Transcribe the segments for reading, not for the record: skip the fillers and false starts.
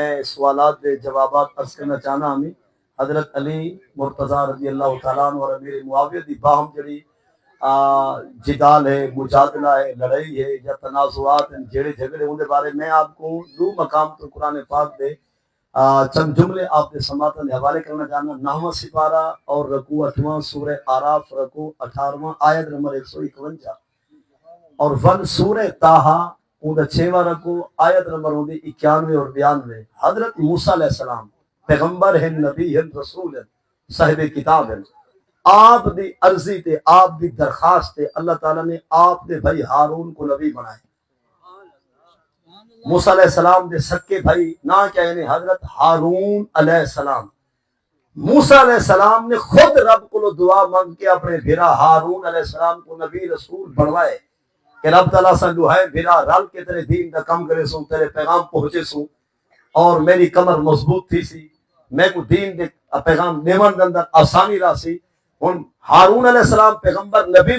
سوالات دے جوابات عرض کرنا چاہنا ہمیں حضرت علی مرتضی رضی اللہ تعالیٰ عنہ اور امیر معاویہ دی باہم جڑی جدال ہے، مجادلہ ہے، لڑائی ہے یا تنازعات ہیں، جڑے جھگڑے ان کے بارے میں آپ کو دو مقام تو قرآن پاک دے چند جملے آپ کے سماعتاں حوالے کرنا چاہنا۔ 9واں سپارہ اور رکوع 8واں، سورہ آراف رکوع 18واں آیت نمبر 151 اور ون سورہ طٰہٰ اوندا 6واں رکوع آیت نمبر 91 اور 92۔ حضرت موسیٰ علیہ السلام پیغمبر ہیں، نبی ہیں، رسول ہیں، صاحب کتاب ہیں۔ آپ دی عرضی تے آپ دی درخواست تے اللہ تعالیٰ نے آپ دے بھائی ہارون کو نبی بنائے۔ موسیٰ علیہ السلام دے سکے بھائی نہ کیا یعنی حضرت ہارون علیہ السلام۔ موسیٰ علیہ السلام نے خود رب کو دعا مانگ کے اپنے بھیرا ہارون علیہ السلام کو نبی رسول بنوائے کہ رب تعالیٰ سے جو ہے بھیرا رل کے تیرے دین کا کم کرے سوں، تیرے پیغام پہنچے سوں، اور میری کمر مضبوط تھی سی، میں کو دین دے پیغام دیون دے اندر آسانی راسی۔ ہن ہارون علیہ السلام پیغمبر نبی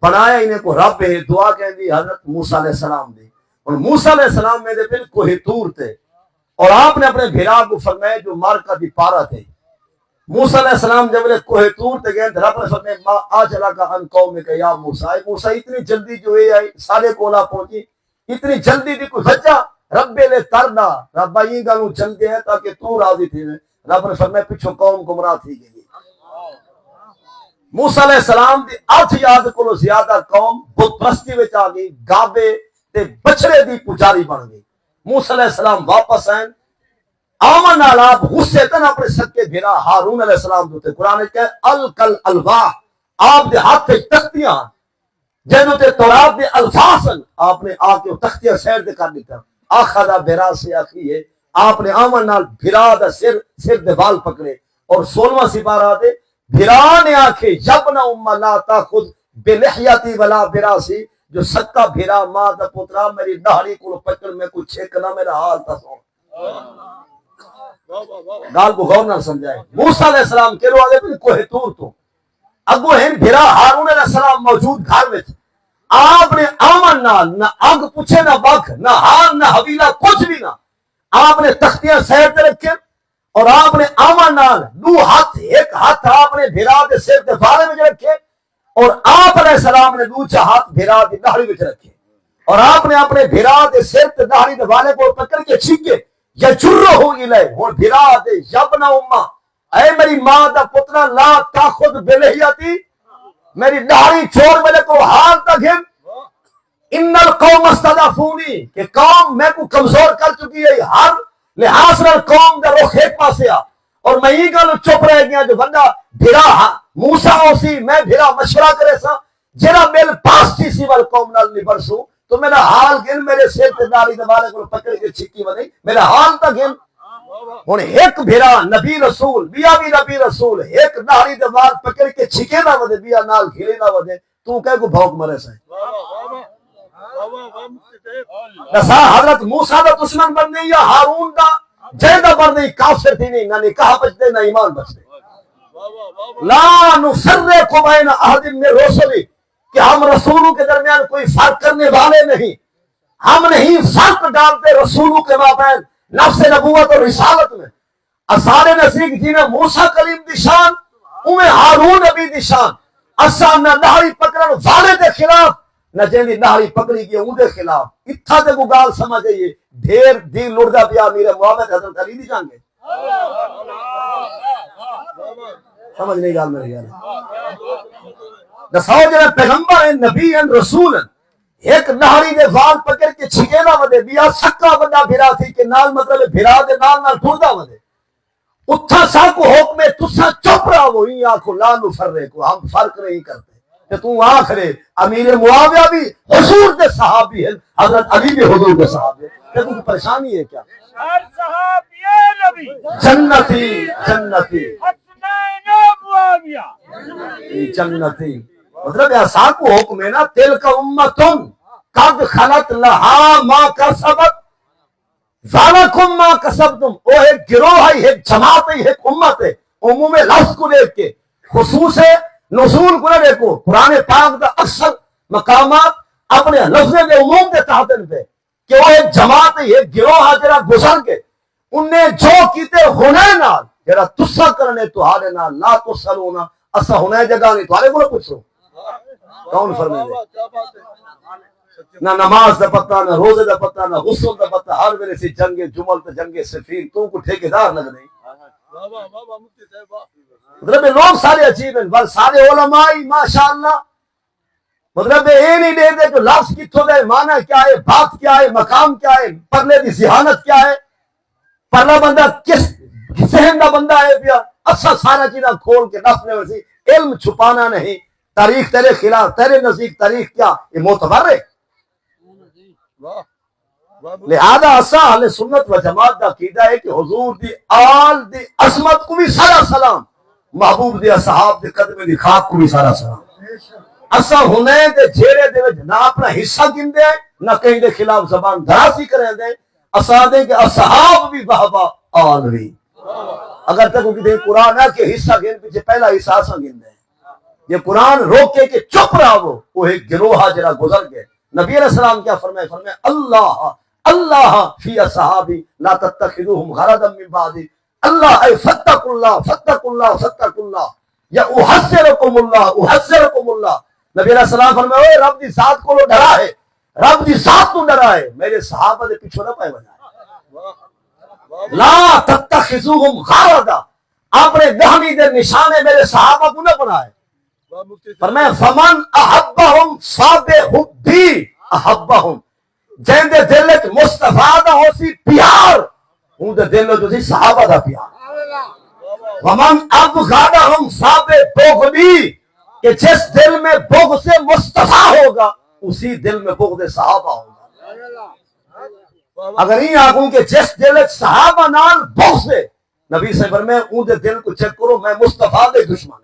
بنایا انہیں کو رب ہے، دعا کہہ دی حضرت موسیٰ علیہ السلام دی۔ اور موسیٰ علیہ السلام میں دے پھر کوہ طور تھے اور آپ نے اپنے بھیرا کو فرمایا جو مارکا دی پارا تھے۔ موسیٰ علیہ السلام جب کوہ طور تے گئے رب نے فرمایا ما آجلا کا ان قوم کا یا موسیٰ، موسیٰ اتنی جلدی جو ہے آئی سارے کولا پہنچی، اتنی جلدی دی کوئی وجہ رب لے ترنا رب یہ گالوں چل گئے تاکہ تو راضی تھی۔ رب نے فرمایا پیچھو قوم گمراہ تھی گئی۔ موسیٰ علیہ السلام دی 8 یاد کو زیادہ قوم بت پرستی وچ آ گئی، گابے تے بچڑے دی پجاری بن گئی۔ موسیٰ علیہ السلام واپس آئے، آمن نال آپ غصے تن اپنے سکے بھیرا ہارون علیہ السلام دوتے قرآن کہے الکل الواح، آپ دے ہاتھ تے تختیاں جنہوں تے تورات دے الفاظ آپ نے آ کے تختیاں سیر دے کر دیتا۔ آخذا بھیرا سے آخی ہے، آپ نے آمن نال بھیرا دا سر دے بال پکڑے۔ اور 16واں سپارہ دے بھیرا نے آکھے یبن ام لا تاخذ بلحیتی ولا براسی، جو سکا بھیرا ماں دا پترا میری داڑھی کو پکڑ میں کوئی چھیکنا میرا حال تا سو۔ گال کو غور نہ سمجھائے۔ موسیٰ علیہ السلام کے روالے پر کوہ طور تو اگو ہیں بھیرا ہارون علیہ السلام موجود گھر میں تھے۔ آپ نے آمن نہ اگ پوچھے نہ بک نہ ہار نہ حویلہ کچھ بھی نہ، آپ نے تختیاں سیر تے رکھے اور آپ نے آمن نال دو ہاتھ، ایک ہاتھ آپ نے بھیرا دے سر دے بارے میں رکھے اور آپ علیہ السلام نے دوسرا ہاتھ بھیرا دی داڑھی وچ رکھے اور آپ نے اپنے بھیرا دے سر تے داڑھی دے والے کو پکڑ کے چھینکے یا چرو ہو گئے ہن بھیرا دے یبنا امہ، اے میری ماں دا پترا لا تاخذ بلحیتی، میری داڑھی چھوڑ میرے کو حال تک ہے۔ ان القوم استضعفونی، کہ قوم میں کو کمزور کر چکی ہے، ہر لحاظ نال قوم دا رخ ایک پاسے آ، اور میں یہ گل چپ رہ گیا جو بندہ بھیرا موسیٰ اسی میں بھیرا مشورہ کرے سا جرا میل پاس تھی سی وال قوم نال نہیں برسوں تو میرا حال گن میرے سر تے داڑھی دے والے کو پکڑ کے چھکی ونی میرا حال تا گن۔ ہن ایک بھیرا نبی رسول بیا بھی نبی رسول ایک داڑھی دے وال پکڑ کے چھکے نہ ودے بیا نال گھیرے نہ ودے تو کہے کو بھوک مرے سائیں۔ نسا حضرت موسیٰ دا دشمن بننے یا ہارون دا جیدہ بننے کافر تھی نہیں، نہ نکاح بچتے نہ ایمان بچتے۔ لا نفرق بین احد من رسلی، کہ ہم رسولوں کے درمیان کوئی فرق کرنے والے نہیں، ہم نہیں فرق ڈالتے رسولوں کے مابین نفس نبوت اور رسالت میں۔ اسارے نزدیک جنہیں موسیٰ کلیم دی شان انہیں ہارون نبی دی شان، اسا نہ داڑھی پکڑن والے دے خلاف نہ جیندی داڑھی پکڑی گئی ان دے خلاف۔ اتھا تے کو گال سمجھ جائیے ڈھیر دین لڑدا پیا میرے محمد حضرت علی دی جان گے سمجھ نہیں گال میرے گال دساؤ جنہیں پیغمبر ہیں، نبی ہیں، رسول ہیں، ایک داڑھی دے وال پکڑ کے چھکے نہ ودے بیا سکا بندہ بھیرا تھی کہ نال مطلب بھیرا دے نال ٹردا ودے اتھا سا کو حکم ہے تسا چپ رہا وہ ہی آنکھو لا نفرق، ہم فرق نہیں کرتے کہ تو آخرے امیر معاویہ بھی حضور دے صحابی ہے، حضرت علی بھی حضور دے صحابی ہے، کہ تم پریشانی ہے کیا؟ ہر صحابی نبی جنتی جنتی معاویہ جنتی، مطلب ایسا کو حکم ہے نا تل کا امتن قد خلت لہا ما کسبت ذالکم ما کسبتم، وہ ایک گروہ ہے، ایک جماعت ہے، ایک امت ہے۔ عموم لفظ کو دیکھ کے خصوص نزول کو نہ دیکھو، قرآن پاک دا اکثر مقامات اپنے لفظ دے عموم دے تحت پہ کہ وہ ایک جماعت ہے، ایک گروہ ہے جرا گزر کے انہیں جو کیتے ہونے نال جڑا تسا کرنے تہاڈے نال لا تسلونا اسا ہونے جگہ نہیں تہاڈے کول پوچھو کون فرمائے نہ نماز دا پتہ نہ روزے دا پتہ نہ غسل دا پتہ ہر ویلے سی جنگ جمل تے جنگ صفین تو کو ٹھیکیدار لگ نہیں مطلب لوگ سارے عجیب ہیں بس سارے علماء ماشاءاللہ مطلب یہ نہیں دے دے کہ لفظ کتوں دے معنی کیا ہے بات کیا ہے مقام کیا ہے پرلے دی ذہانت کیا ہے پرلا بندہ کس ذہن دا بندہ ہے پیا اچھا سارا چیزاں کھول کے دسنے ویسی علم چھپانا نہیں تاریخ تیرے خلاف تیرے نزدیک تاریخ کیا یہ معتبر ہے لہذا اسا اہل سنت و جماعت دا عقیدہ ہے کہ حضور دی آل دی عظمت کو بھی سارا سلام محبوب دی اصحاب دے قدمے دی خاک کو بھی سارا سلام اسا ہونے دے جھیڑے دے وچ نہ اپنا حصہ گندے ہیں نہ کہیں دے خلاف زبان دراسی کریں دے اسا دے کہ اصحاب بھی بہبا آل بھی اگر تک کہ قرآن ہے کہ حصہ گن پیچھے پہلا حصہ اسا گندے ہیں یہ قرآن روکے کہ چپ رہو وہ ایک گروہ جرا گزر گئے نبی علیہ السلام کیا فرمائے فرمائے اللہ اللہ فی اصحابی لا تتخذوهم غرضا من بعدی اللہ اے فتق اللہ فتق اللہ فتق اللہ یا احذرکم اللہ نبی علیہ السلام فرمائے اے رب دی ذات کو ڈرا ہے رب دی ذات تو ڈرا ہے میرے صحابہ دے پیچھے نہ پائے بجائے لا تتخذوهم غرضا اپنے دہنی دے نشانے میرے صحابہ کو نہ بنائے فرمائے فمن احبہم صاب حبی احبہم جن دے دل وچ مصطفیٰ دا ہو سی پیار ان دے دل وچ سی صحابہ دا پیار ومن ابغضہم صاب بغضی کہ جس دل میں بغض سے مصطفیٰ ہوگا اسی دل میں بغض صحابہ ہوگا اگر یہ آگوں کہ جس دل وچ صحابہ نال بغض ہے نبی سے فرمائے ان دے دل کو چیک کرو میں مصطفیٰ دے دشمن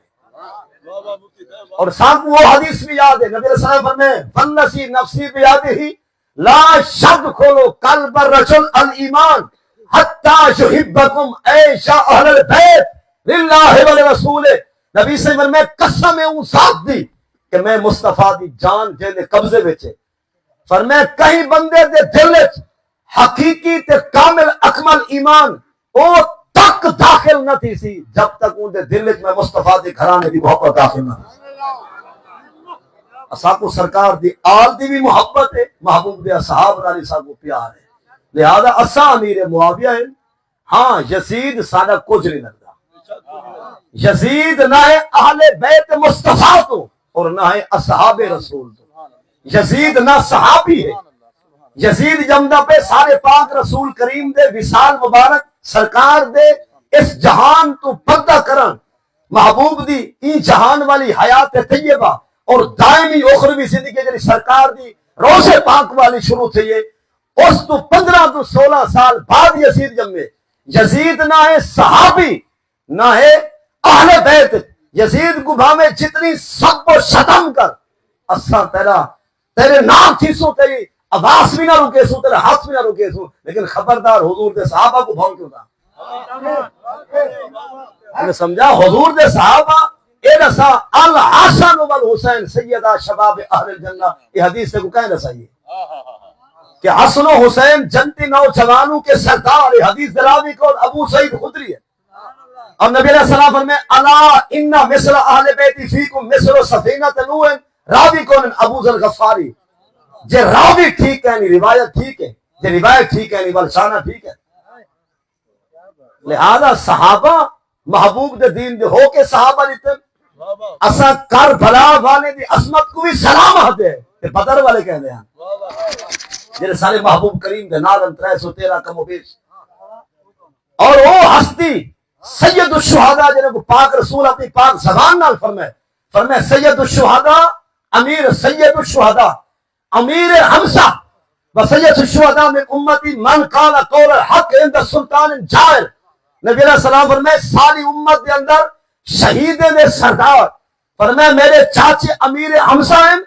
اور ساتھ وہ حدیث بھی یاد ہے نبی علیہ السلام فرمائے والذی نفسی بیدہ لا شک کھولو قلب الرجل الایمان حتی یحبکم ایشا اہل البیت للہ ولرسول نبی سے فرمائے قسم اون ذات دی کہ میں مصطفیٰ دی جان جے قبضے وچ فرمائے کہیں بندے دے دل وچ حقیقی تے کامل اکمل ایمان او تک داخل نہ تھی سی جب تک ان دے دل وچ میں مصطفیٰ دی گھرانے دی محبت داخل نہ تھی اسا کو سرکار دی آل دی بھی محبت ہے محبوب دے اصحاب نال اسا کو پیار ہے لہذا اسا امیر معاویہ ہے ہاں یزید سارا کچھ نہیں لگتا یزید نہ ہے اہل بیت مصطفیٰ تو اور نہ ہے اصحاب رسول تو یزید نہ صحابی ہے یزید جمدہ پہ سارے پاک رسول کریم دے وصال مبارک سرکار دے اس جہان تو پردہ کرن محبوب دی ای جہان والی حیات طیبہ اور دائمی اخروی زندگی جڑی سرکار دی روزے پاک والی شروع تھی ہے اس تو 15 تو 16 سال بعد یزید جمے یزید نہ ہے صحابی نہ ہے اہل بیت یزید کو بھامے جتنی سب و شتم کر اساں تیرے نام تھی سو تیری آواز بھی نہ رکے سو تیرے ہاتھ بھی نہ رکے سو لیکن خبردار حضور دے صحابہ کو بھون کیوں تھا نے سمجھا حضور دے صحابہ اے دسا الحسن والحسین سیدہ شباب اہل الجنہ یہ حدیث سے کو کہیں دسا یہ کہ حسن و حسین جنتی نوجوانوں کے سردار یہ حدیث دراوی کو ابو سعید خدری ہے اور نبی علیہ السلام فرمائے الا ان مثل اہل بیت فیکم مثل سفینۃ نوح راوی کون ابو ذر غفاری جے راوی ٹھیک ہے نہیں روایت ٹھیک ہے جے روایت ٹھیک ہے نہیں بلشانہ ٹھیک ہے لہذا صحابہ محبوب دے دین دے ہو کے صحابہ لیتے اسا کربلا والے دی عظمت کو بھی سلام دے کہ بدر والے کہہ دے ہیں جنہیں سارے محبوب کریم دے نالن 313 کم و بیش اور وہ ہستی سید الشہداء جنہیں کو پاک رسول اپنی پاک زبان نال فرمائے سید الشہداء امیر سید الشہداء امیر حمزہ و سید الشہداء من امتی من قال قول الحق عند السلطان جائر نبی علیہ السلام فرمائے ساری امت دے اندر شہید دے سردار فرمائے میرے چاچے امیر حمزہ ہیں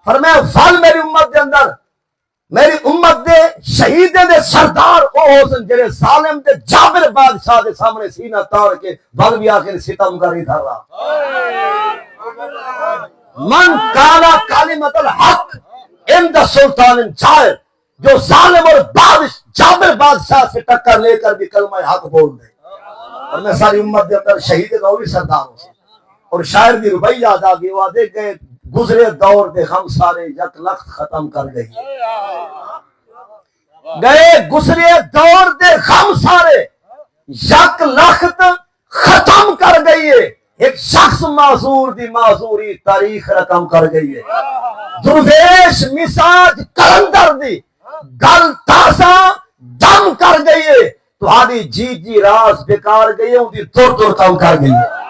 فرمائے فال میری امت دے اندر میری امت دے شہید دے سردار او حسن جڑے ظالم دے جابر بادشاہ دے سامنے سینہ تاڑ کے بل بھی آ کے ستم کر رہا تھا من قال کلمۃ الحق عند سلطان جائر جو ظالم اور جابر بادشاہ سے ٹکر لے کر بھی کلمہ حق بول دے، اور میں ساری امت کے اندر شہید غوری سردار ہوں۔ اور شاعر دی ربائی یاد آ گئی، وعدے گئے گزرے دور دے ہم سارے یک لخت ختم کر گئی، گئے گزرے دور دے ہم سارے یک لخت ختم کر گئی ہے، ایک شخص معذور دی معذوری تاریخ رقم کر گئی ہے، درویش مساج کلندر دی گل تازہ دم کر گئی ہے، تہاڈی جی راز بیکار گئی ہے، ان دی دور کم کر گئی ہے۔